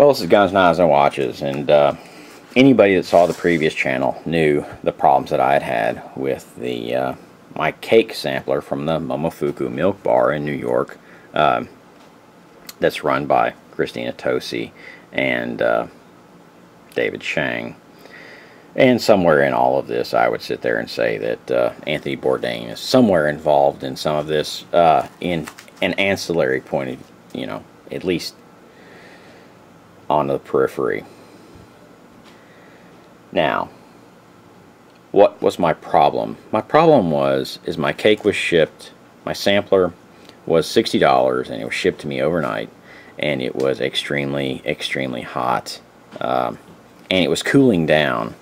Well, this is Guns, Knives, and Watches, and anybody that saw the previous channel knew the problems that I had with the my cake sampler from the Momofuku milk bar in New York that's run by Christina Tosi and David Shang. And somewhere in all of this, I would sit there and say that Anthony Bourdain is somewhere involved in some of this in an ancillary point of, at least on the periphery. Now, what was my problem? My problem is my cake was shipped, my sampler was $60, and it was shipped to me overnight, and it was extremely hot, and it was cooling down.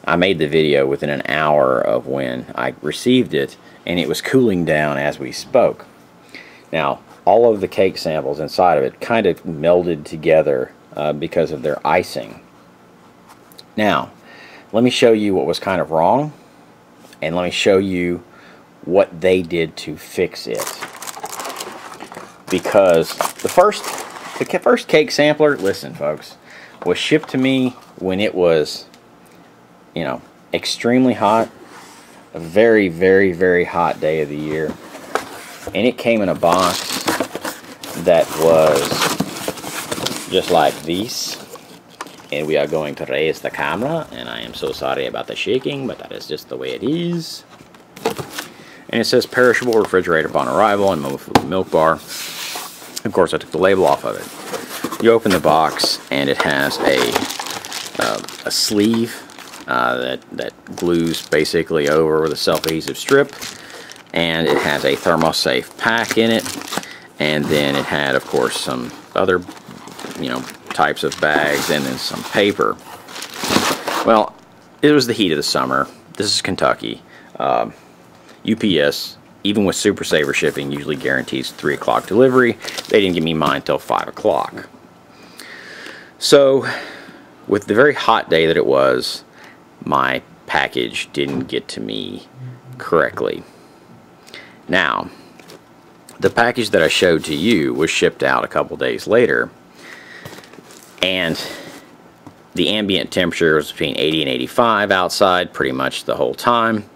I made the video within an hour of when I received it, and it was cooling down as we spoke. Now, all of the cake samples inside of it kind of melded together because of their icing. Now, let me show you what was kind of wrong, and let me show you what they did to fix it. Because the first cake sampler, listen folks, was shipped to me when it was, extremely hot, a very hot day of the year, and it came in a box that was just like this. And we are going to raise the camera, and I am so sorry about the shaking, but that is just the way it is. And it says perishable, refrigerated upon arrival, and Momofuku milk bar. Of course, I took the label off of it. You open the box, and it has a sleeve that glues basically over with a self-adhesive strip, and it has a thermosafe pack in it, and then it had, of course, some other types of bags, and then some paper. Well, it was the heat of the summer. This is Kentucky. UPS, even with Super Saver shipping, usually guarantees 3 o'clock delivery. They didn't give me mine till 5 o'clock. So, with the very hot day that it was, my package didn't get to me correctly. Now, the package that I showed to you was shipped out a couple days later, and the ambient temperature was between 80 and 85 outside pretty much the whole time,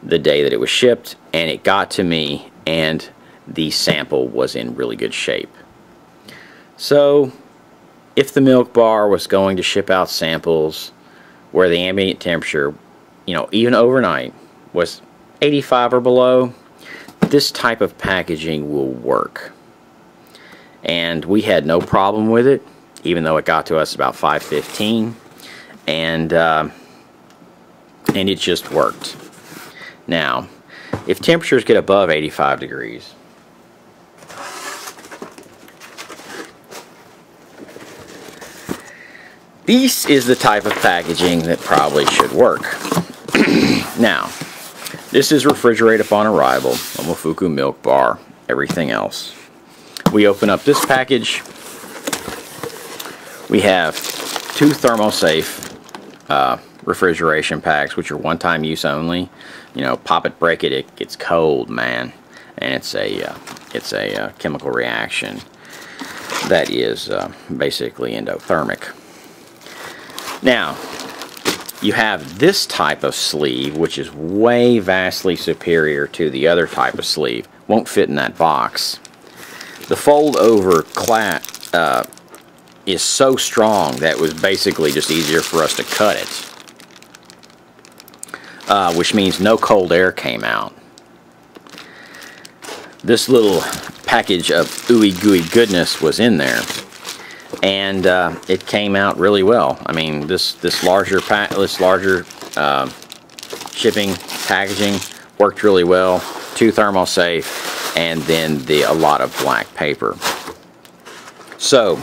the day that it was shipped, and it got to me, and the sample was in really good shape. So, if the milk bar was going to ship out samples where the ambient temperature, even overnight, was 85 or below, this type of packaging will work. And we had no problem with it, even though it got to us about 5:15, and it just worked. Now, if temperatures get above 85 degrees, this is the type of packaging that probably should work. Now, this is refrigerated upon arrival, Momofuku milk bar, everything else. We open up this package. We have 2 thermosafe refrigeration packs, which are one-time use only. Pop it, break it, it gets cold, man, and it's a chemical reaction that is basically endothermic. Now, you have this type of sleeve, which is way vastly superior to the other type of sleeve. Won't fit in that box. The fold-over is so strong that it was basically just easier for us to cut it, which means no cold air came out. This little package of ooey gooey goodness was in there, and it came out really well. I mean, this larger shipping packaging worked really well. 2 thermosafe, and then a lot of black paper. So,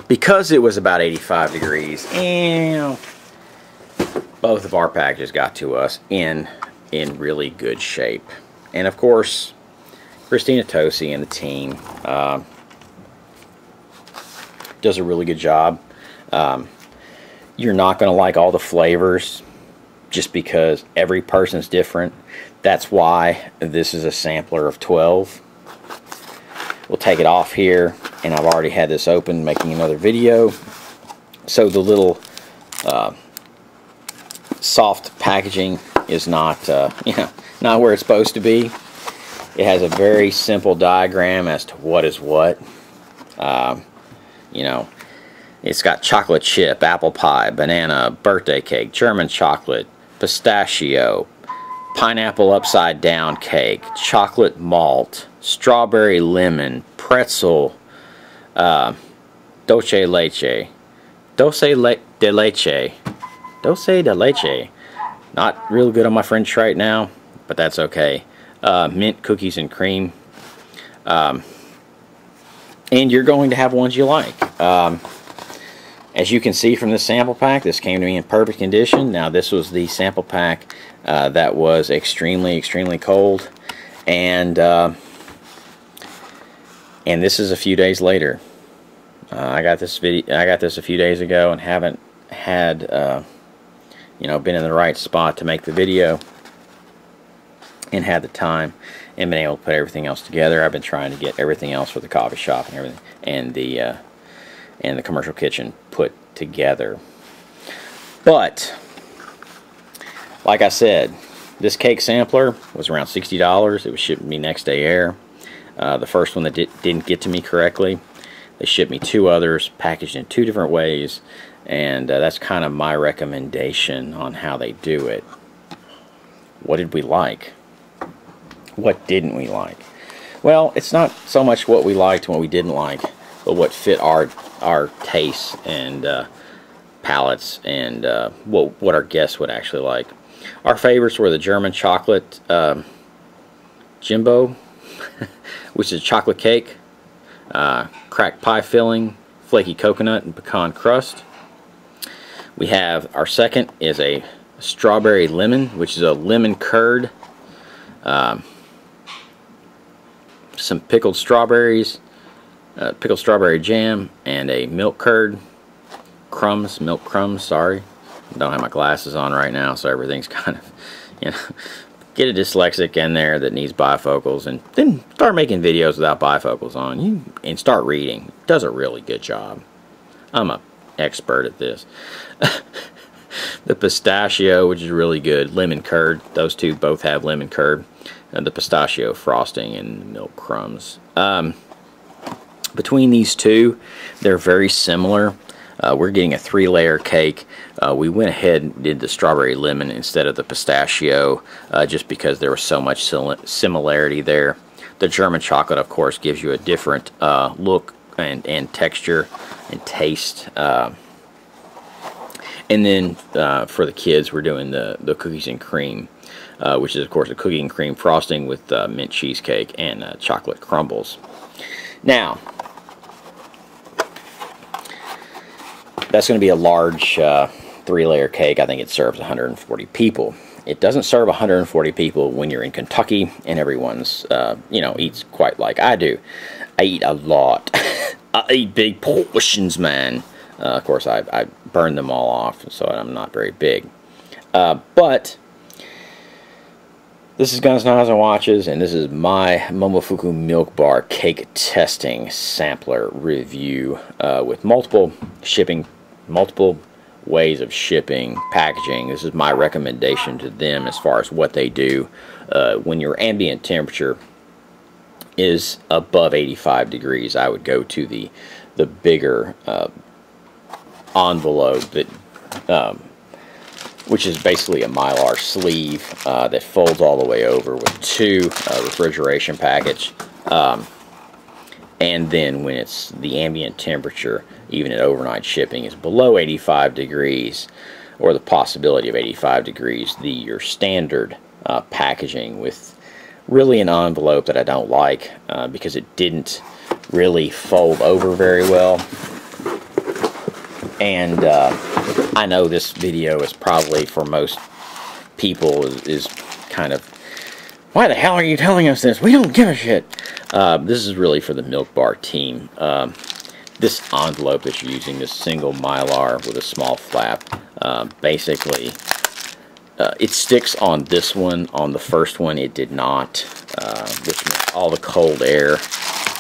because it was about 85 degrees, and both of our packages got to us in really good shape. And of course, Christina Tosi and the team does a really good job. You're not going to like all the flavors just because every person's different. That's why this is a sampler of 12. We'll take it off here, and I've already had this open making another video. So the little soft packaging is not not where it's supposed to be. It has a very simple diagram as to what is what. It's got chocolate chip, apple pie, banana, birthday cake, German chocolate, pistachio, pineapple upside down cake, chocolate malt, strawberry lemon, pretzel, dulce de leche. Dulce de leche. Not real good on my French right now, but that's okay. Mint cookies and cream. And you're going to have ones you like. As you can see from the sample pack, this came to me in perfect condition. Now this was the sample pack that was extremely cold, and this is a few days later. I got this a few days ago and haven't had been in the right spot to make the video and had the time and been able to put everything else together. I've been trying to get everything else for the coffee shop and everything, and the commercial kitchen put together. But like I said, this cake sampler was around $60. It was shipped to me next day air. The first one that didn't get to me correctly, they shipped me 2 others packaged in 2 different ways, and that's kind of my recommendation on how they do it. What did we like? What didn't we like? Well, it's not so much what we liked and what we didn't like, but what fit our tastes and palates, and what our guests would actually like. Our favorites were the German chocolate Jimbo, which is chocolate cake, cracked pie filling, flaky coconut and pecan crust. We have our second is a strawberry lemon, which is a lemon curd, some pickled strawberries, pickled strawberry jam, and a milk curd. Milk crumbs, sorry. I don't have my glasses on right now, so everything's kind of, get a dyslexic in there that needs bifocals, and then start making videos without bifocals on, and start reading. It does a really good job. I'm an expert at this. The pistachio, which is really good, lemon curd. Those two both have lemon curd. And the pistachio frosting and milk crumbs. Between these two, they're very similar. We're getting a 3-layer cake. We went ahead and did the strawberry lemon instead of the pistachio, just because there was so much similarity there. The German chocolate, of course, gives you a different look and texture and taste. And then for the kids, we're doing the cookies and cream, which is, of course, a cookie and cream frosting with mint cheesecake and chocolate crumbles. Now, that's going to be a large 3-layer cake. I think it serves 140 people. It doesn't serve 140 people when you're in Kentucky and everyone's, eats quite like I do. I eat a lot. I eat big portions, man. Of course, I burn them all off, so I'm not very big. But this is Guns, Knives, and Watches, and this is my Momofuku Milk Bar Cake Testing Sampler Review with multiple ways of shipping, packaging. This is my recommendation to them as far as what they do when your ambient temperature is above 85 degrees. I would go to the bigger envelope that which is basically a Mylar sleeve that folds all the way over with 2 refrigeration package, and then when it's the ambient temperature, even at overnight shipping, is below 85 degrees, or the possibility of 85 degrees, your standard packaging with really an envelope that I don't like because it didn't really fold over very well. And I know this video is probably, for most people, is kind of, why the hell are you telling us this? We don't give a shit. This is really for the Milk Bar team. This envelope that you're using, this single Mylar with a small flap, basically, it sticks on this one. On the first one, it did not, which means all the cold air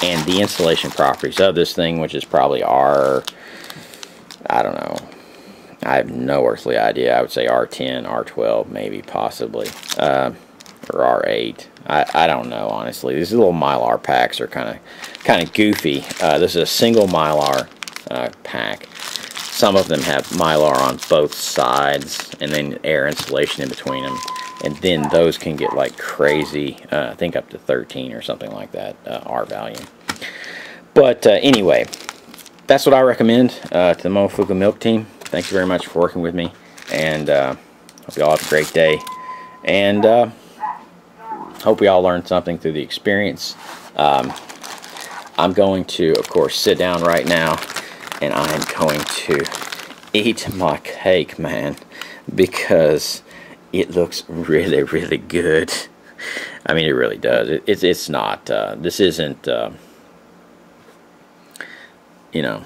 and the installation properties of this thing, which is probably I don't know, I have no earthly idea. I would say R10, R12, maybe, possibly, or R8. I don't know, honestly. These little Mylar packs are kind of goofy. This is a single Mylar pack. Some of them have Mylar on both sides, and then air insulation in between them. And then those can get like crazy, I think up to 13 or something like that, R value. But anyway, that's what I recommend to the Momofuku Milk team. Thank you very much for working with me, and hope you all have a great day. And hope we all learned something through the experience. I'm going to, of course, sit down right now, and I'm going to eat my cake, man, because it looks really, really good. I mean, it really does. It's not, this isn't, you know,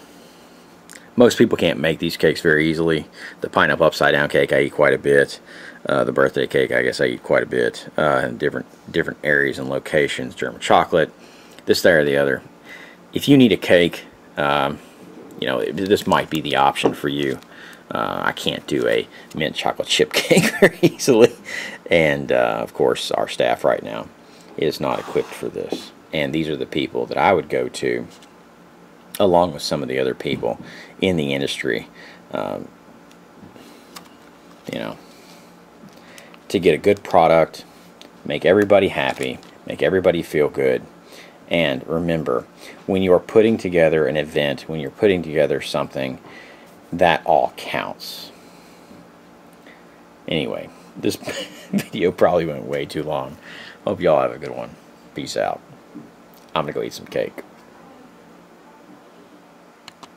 most people can't make these cakes very easily. The pineapple upside down cake, I eat quite a bit. The birthday cake, I guess I eat quite a bit in different areas and locations. German chocolate, this, that, or the other. If you need a cake, you know, this might be the option for you. I can't do a mint chocolate chip cake very easily, and of course our staff right now is not equipped for this. And these are the people that I would go to, along with some of the other people in the industry, you know, to get a good product, make everybody happy, make everybody feel good. And remember, when you're putting together an event, when you're putting together something, that all counts. Anyway, this video probably went way too long. Hope y'all have a good one. Peace out. I'm gonna go eat some cake.